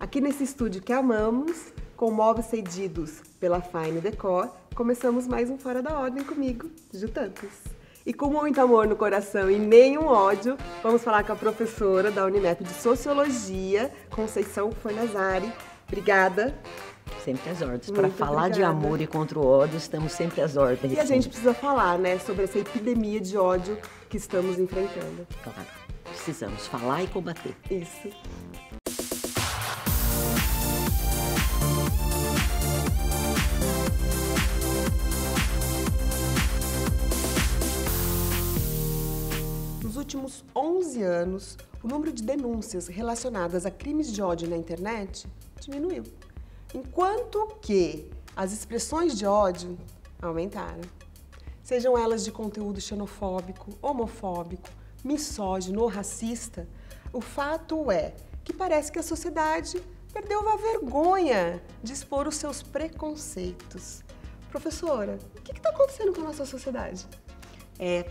Aqui nesse estúdio que amamos, com móveis cedidos pela Fine Decor, começamos mais um Fora da Ordem comigo, Ju Tantos. E com muito amor no coração e nenhum ódio, vamos falar com a professora da Uninep de Sociologia, Conceição Fornazari. Obrigada. Sempre às ordens. Para falar de amor e contra o ódio, estamos sempre às ordens. E a gente precisa falar, né, sobre essa epidemia de ódio que estamos enfrentando. Claro, precisamos falar e combater. Isso. Nos últimos 11 anos, o número de denúncias relacionadas a crimes de ódio na internet diminuiu, enquanto que as expressões de ódio aumentaram. Sejam elas de conteúdo xenofóbico, homofóbico, misógino ou racista, o fato é que parece que a sociedade perdeu a vergonha de expor os seus preconceitos. Professora, o que está acontecendo com a nossa sociedade?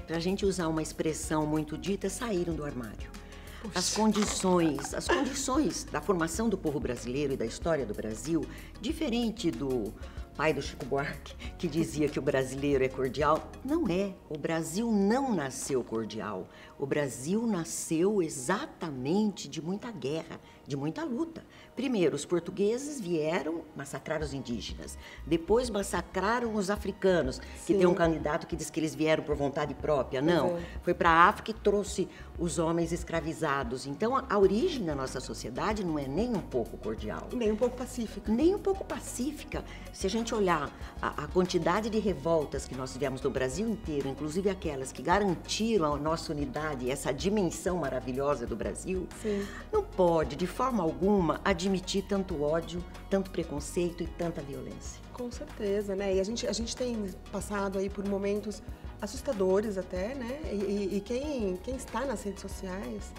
Para a gente usar uma expressão muito dita, saíram do armário. As condições da formação do povo brasileiro e da história do Brasil, diferente do pai do Chico Buarque, que dizia que o brasileiro é cordial, não é. O Brasil não nasceu cordial. O Brasil nasceu exatamente de muita guerra, de muita luta. Primeiro, os portugueses vieram massacrar os indígenas. Depois, massacraram os africanos, que tem um candidato que diz que eles vieram por vontade própria. Não, foi para a África e trouxe os homens escravizados. Então, a origem da nossa sociedade não é nem um pouco cordial. Nem um pouco pacífica. Nem um pouco pacífica. Se a gente olhar a quantidade de revoltas que nós tivemos no Brasil inteiro, inclusive aquelas que garantiram a nossa unidade, essa dimensão maravilhosa do Brasil, não pode, de forma alguma, admitir tanto ódio, tanto preconceito e tanta violência. Com certeza, né? E a gente tem passado aí por momentos assustadores até, né? E quem está nas redes sociais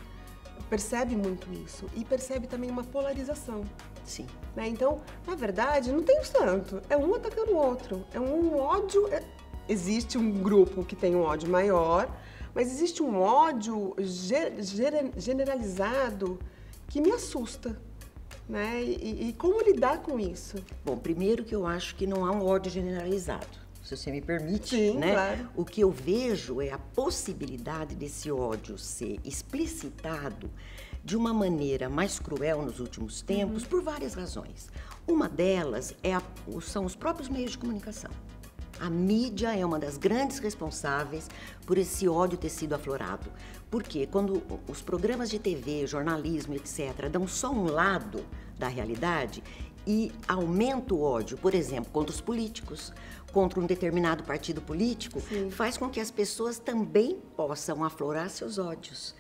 percebe muito isso e percebe também uma polarização. Sim. Né? Então, na verdade, não tem um santo, é um atacando o outro, é um ódio. Existe um grupo que tem um ódio maior, mas existe um ódio generalizado que me assusta. Né? E como lidar com isso? Bom, primeiro que eu acho que não há um ódio generalizado, se você me permite. Sim, né? Claro. O que eu vejo é a possibilidade desse ódio ser explicitado de uma maneira mais cruel nos últimos tempos, por várias razões. Uma delas são os próprios meios de comunicação. A mídia é uma das grandes responsáveis por esse ódio ter sido aflorado. Porque quando os programas de TV, jornalismo, etc., dão só um lado da realidade e aumenta o ódio, por exemplo, contra os políticos, contra um determinado partido político, faz com que as pessoas também possam aflorar seus ódios.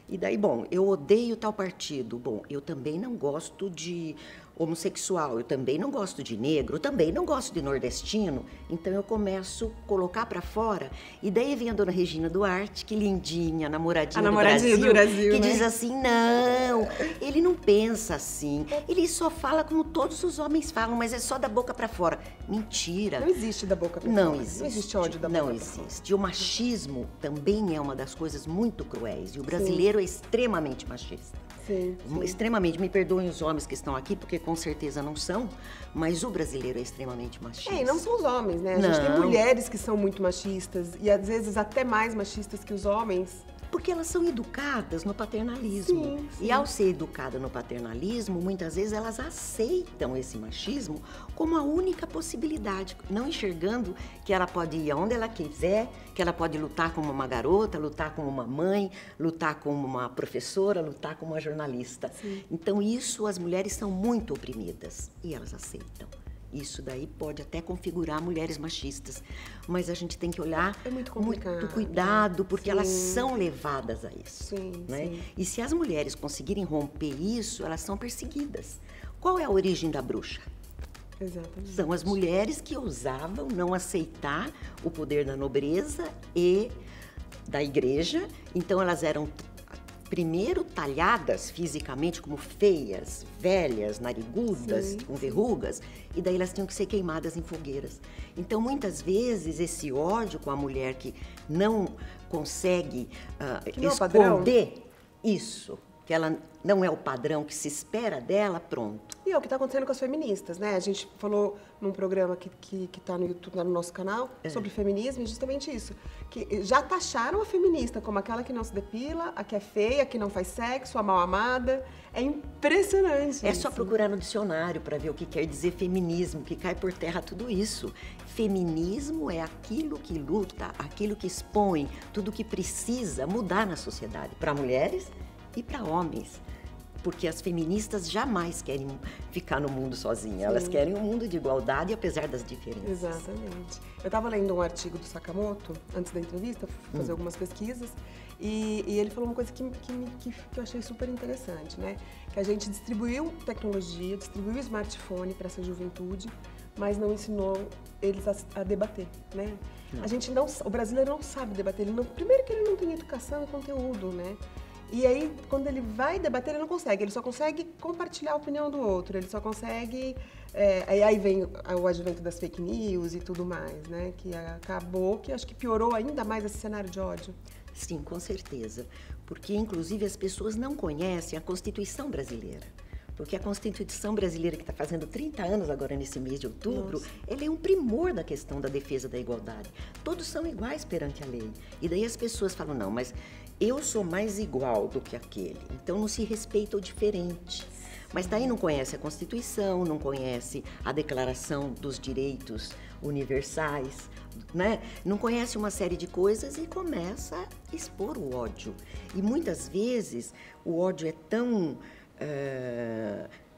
E daí, bom, eu odeio tal partido. Bom, eu também não gosto de homossexual, eu também não gosto de negro, eu também não gosto de nordestino. Então eu começo a colocar para fora. E daí vem a dona Regina Duarte, que lindinha, namoradinha do Brasil, que diz assim, não, ele não pensa assim, ele só fala como todos os homens falam, mas é só da boca para fora. Mentira. Não existe da boca para fora. Não existe ódio da boca para fora. Não existe. E o machismo também é uma das coisas muito cruéis. E o brasileiro é extremamente machista. Sim. Extremamente, me perdoem os homens que estão aqui, porque com certeza não são, mas o brasileiro é extremamente machista. E não são os homens, né? A gente tem mulheres que são muito machistas e às vezes até mais machistas que os homens. Porque elas são educadas no paternalismo. Sim. E ao ser educada no paternalismo, muitas vezes elas aceitam esse machismo como a única possibilidade, não enxergando que ela pode ir aonde ela quiser, que ela pode lutar como uma garota, lutar como uma mãe, lutar como uma professora, lutar como uma jornalista. Sim. Então isso, as mulheres são muito oprimidas e elas aceitam. Isso daí pode até configurar mulheres machistas, mas a gente tem que olhar muito cuidado, porque elas são levadas a isso. Né? Sim. E se as mulheres conseguirem romper isso, elas são perseguidas. Qual é a origem da bruxa? Exatamente. São as mulheres que ousavam não aceitar o poder da nobreza e da igreja, então elas eram primeiro talhadas fisicamente como feias, velhas, narigudas, com verrugas, e daí elas tinham que ser queimadas em fogueiras. Então, muitas vezes, esse ódio com a mulher que não consegue esconder isso, que ela não é o padrão que se espera dela, pronto. E é o que está acontecendo com as feministas, né? A gente falou num programa que está no YouTube, tá no nosso canal, sobre feminismo, e justamente isso. Que já taxaram a feminista como aquela que não se depila, a que é feia, a que não faz sexo, a mal amada. É impressionante. É só procurar no dicionário para ver o que quer dizer feminismo, que cai por terra tudo isso. Feminismo é aquilo que luta, aquilo que expõe, tudo que precisa mudar na sociedade, para mulheres e para homens. Porque as feministas jamais querem ficar no mundo sozinhas, elas querem um mundo de igualdade, apesar das diferenças. Exatamente. Eu estava lendo um artigo do Sakamoto, antes da entrevista, fui fazer algumas pesquisas, e ele falou uma coisa que eu achei super interessante, né? Que a gente distribuiu tecnologia, distribuiu smartphone para essa juventude, mas não ensinou eles a debater, né? A gente não, o brasileiro não sabe debater, primeiro que ele não tem educação e conteúdo, né? E aí, quando ele vai debater, ele não consegue. Ele só consegue compartilhar a opinião do outro. Ele só consegue... aí vem o advento das fake news e tudo mais, né? Que acabou, que acho que piorou ainda mais esse cenário de ódio. Sim, com certeza. Porque, inclusive, as pessoas não conhecem a Constituição brasileira. Porque a Constituição brasileira, que está fazendo 30 anos agora nesse mês de outubro, ela é um primor da questão da defesa da igualdade. Todos são iguais perante a lei. E daí as pessoas falam, não, mas eu sou mais igual do que aquele. Então não se respeita o diferente. Mas daí não conhece a Constituição, não conhece a Declaração dos Direitos Universais, né? Não conhece uma série de coisas e começa a expor o ódio. E muitas vezes o ódio é tão...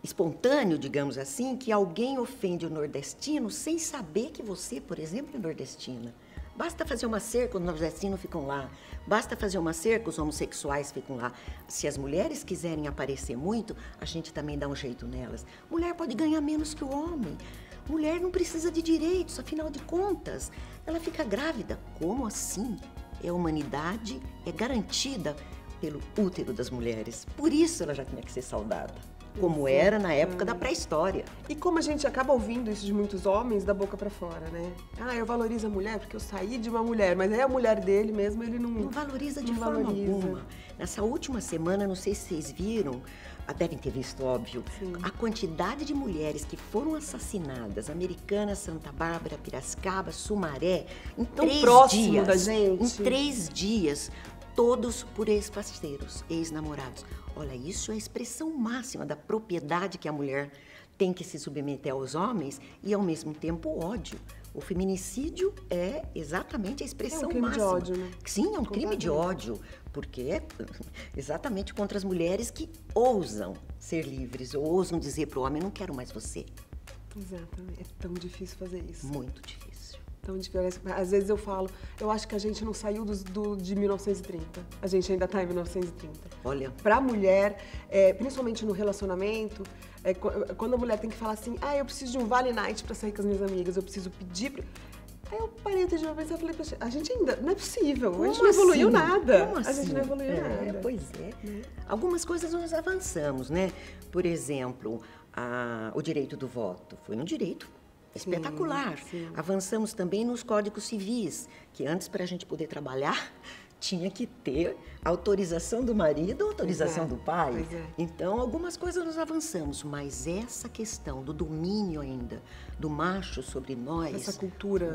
espontâneo, digamos assim, que alguém ofende o nordestino sem saber que você, por exemplo, é nordestina. Basta fazer uma cerca, os nordestinos ficam lá. Basta fazer uma cerca, os homossexuais ficam lá. Se as mulheres quiserem aparecer muito, a gente também dá um jeito nelas. Mulher pode ganhar menos que o homem. Mulher não precisa de direitos, afinal de contas. Ela fica grávida. Como assim? A humanidade é garantida pelo útero das mulheres. Por isso ela já tinha que ser saudada. Como era na época da pré-história. E como a gente acaba ouvindo isso de muitos homens da boca pra fora, né? Ah, eu valorizo a mulher porque eu saí de uma mulher, mas é a mulher dele mesmo, ele não... Não valoriza de forma alguma. Nessa última semana, não sei se vocês viram, devem ter visto, óbvio, a quantidade de mulheres que foram assassinadas, Americana, Santa Bárbara, Piracicaba, Sumaré, em 3 dias. Da gente. Em 3 dias, todos por ex-parceiros, ex-namorados. Olha, isso é a expressão máxima da propriedade que a mulher tem que se submeter aos homens e, ao mesmo tempo, o ódio. O feminicídio é exatamente a expressão máxima. É um crime de ódio, né? Sim, é um crime de ódio, porque é exatamente contra as mulheres que ousam ser livres, ou ousam dizer para o homem, não quero mais você. Exatamente. É tão difícil fazer isso. Muito difícil. Tão difícil. Às vezes eu falo, eu acho que a gente não saiu de 1930. A gente ainda está em 1930. Olha. Para a mulher, principalmente no relacionamento, quando a mulher tem que falar assim, eu preciso de um Vale Night para sair com as minhas amigas, eu preciso pedir... Aí eu parei de uma vez e falei, a gente ainda, não é possível, a gente não evoluiu nada. Como assim? A gente não evoluiu nada. Pois é. Algumas coisas nós avançamos, né? Por exemplo, o direito do voto foi um direito espetacular. Sim. Avançamos também nos códigos civis, que antes, para a gente poder trabalhar, tinha que ter autorização do marido, autorização do pai. Pois é. Então, algumas coisas nós avançamos, mas essa questão do domínio ainda, do macho sobre nós,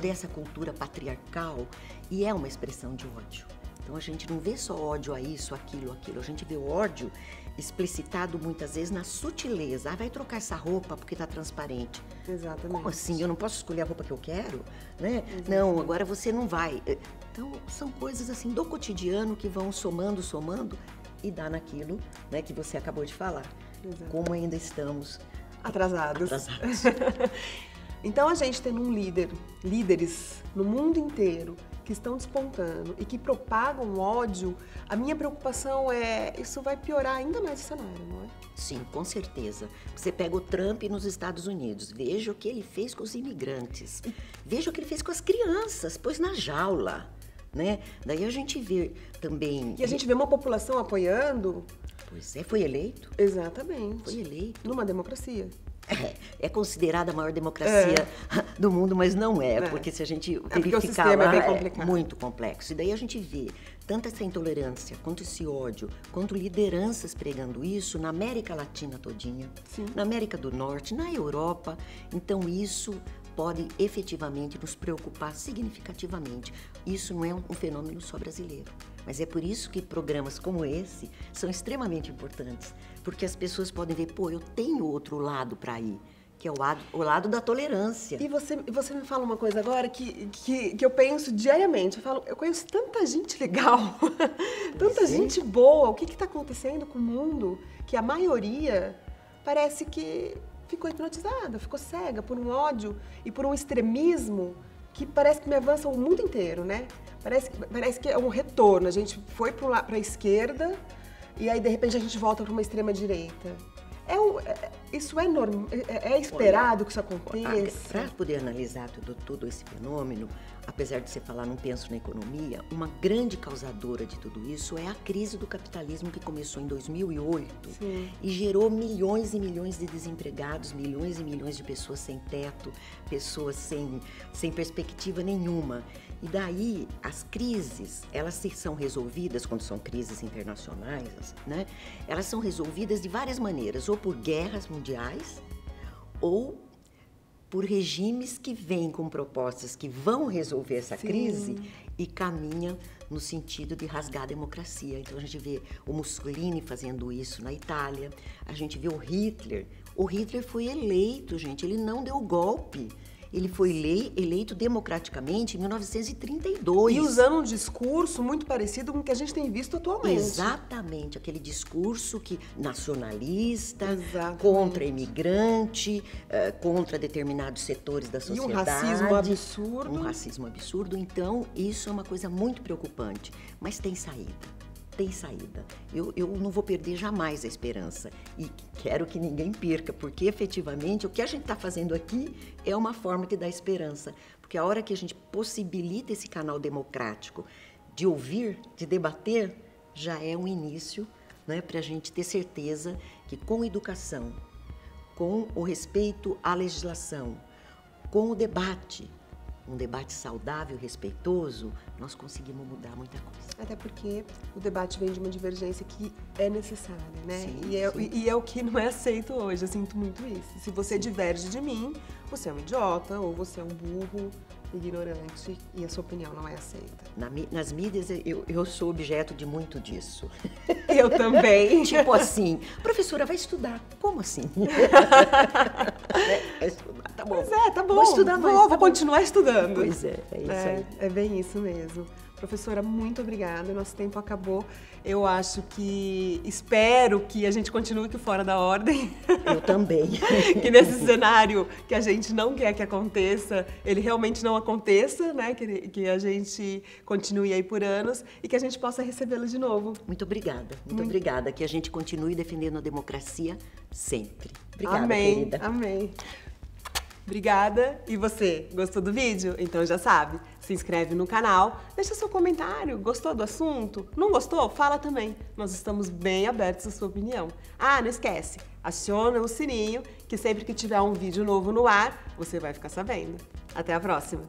dessa cultura patriarcal, e é uma expressão de ódio. Então, a gente não vê só ódio a isso, aquilo, a gente vê o ódio explicitado muitas vezes na sutileza. Vai trocar essa roupa porque está transparente. Exatamente. Como assim? Eu não posso escolher a roupa que eu quero? Né? Não, agora você não vai. Então, são coisas assim do cotidiano que vão somando e dá naquilo, né, que você acabou de falar. Exatamente. Como ainda estamos atrasados. Então, a gente tendo líderes no mundo inteiro que estão despontando e que propagam ódio, a minha preocupação isso vai piorar ainda mais o cenário, não é? Sim, com certeza. Você pega o Trump nos Estados Unidos, veja o que ele fez com os imigrantes, veja o que ele fez com as crianças, pôs na jaula, né? Daí a gente vê também... E a gente vê uma população apoiando... Pois é, foi eleito. Exatamente. Foi eleito. Numa democracia. É considerada a maior democracia do mundo, mas não é, porque se a gente verificar o sistema lá, é bem complicado. Muito complexo. E daí a gente vê tanto essa intolerância, quanto esse ódio, quanto lideranças pregando isso na América Latina todinha, Sim. na América do Norte, na Europa. Então isso pode efetivamente nos preocupar significativamente. Isso não é um fenômeno só brasileiro, mas é por isso que programas como esse são extremamente importantes, porque as pessoas podem ver, pô, eu tenho outro lado para ir, que é o lado da tolerância. E você me fala uma coisa agora que eu penso diariamente. Eu conheço tanta gente legal, tanta gente boa. O que está acontecendo com o mundo? Que a maioria parece que ficou hipnotizada, ficou cega por um ódio e por um extremismo que parece que me avança o mundo inteiro, né? Parece que é um retorno. A gente foi para a esquerda e aí, de repente, a gente volta para uma extrema-direita. Isso é normal? É esperado que isso aconteça? Para poder analisar todo esse fenômeno, apesar de você falar não penso na economia, uma grande causadora de tudo isso é a crise do capitalismo que começou em 2008. Sim. E gerou milhões e milhões de desempregados, milhões e milhões de pessoas sem teto, pessoas sem perspectiva nenhuma. E daí, as crises, elas são resolvidas, quando são crises internacionais, né? Elas são resolvidas de várias maneiras, ou por guerras mundiais, ou por regimes que vêm com propostas que vão resolver essa crise e caminham no sentido de rasgar a democracia. Então, a gente vê o Mussolini fazendo isso na Itália, a gente vê o Hitler. O Hitler foi eleito, gente, ele não deu golpe. Ele foi eleito democraticamente em 1932. E usando um discurso muito parecido com o que a gente tem visto atualmente. Exatamente, aquele discurso nacionalista, Exatamente. Contra imigrante, contra determinados setores da sociedade. E um racismo absurdo. Um racismo absurdo. Então, isso é uma coisa muito preocupante, mas tem saída. Tem saída. Eu não vou perder jamais a esperança e quero que ninguém perca, porque efetivamente o que a gente está fazendo aqui é uma forma que dá esperança, porque a hora que a gente possibilita esse canal democrático de ouvir, de debater, já é um início, né, para a gente ter certeza que com educação, com o respeito à legislação, com o debate, um debate saudável, respeitoso, nós conseguimos mudar muita coisa. Até porque o debate vem de uma divergência que é necessária, né? Sim, e é o que não é aceito hoje, eu sinto muito isso. Se você diverge de mim, você é um idiota ou você é um burro, ignorante e a sua opinião não é aceita. Nas mídias, eu sou objeto de muito disso. Eu também. Tipo assim, professora, vai estudar. Como assim? Vai estudar, tá bom. Pois é, tá bom. Vou estudar mais. Vou continuar estudando. Pois é isso aí. É bem isso mesmo. Professora, muito obrigada. Nosso tempo acabou. Eu espero que a gente continue aqui fora da ordem. Eu também. Que nesse cenário que a gente não quer que aconteça, ele realmente não aconteça, né? Que a gente continue aí por anos e que a gente possa recebê-lo de novo. Muito obrigada. Muito obrigada. Que a gente continue defendendo a democracia sempre. Obrigada, amém, querida. Amém. Obrigada. E você, gostou do vídeo? Então já sabe, se inscreve no canal, deixa seu comentário, gostou do assunto? Não gostou? Fala também. Nós estamos bem abertos à sua opinião. Ah, não esquece, aciona o sininho, que sempre que tiver um vídeo novo no ar, você vai ficar sabendo. Até a próxima!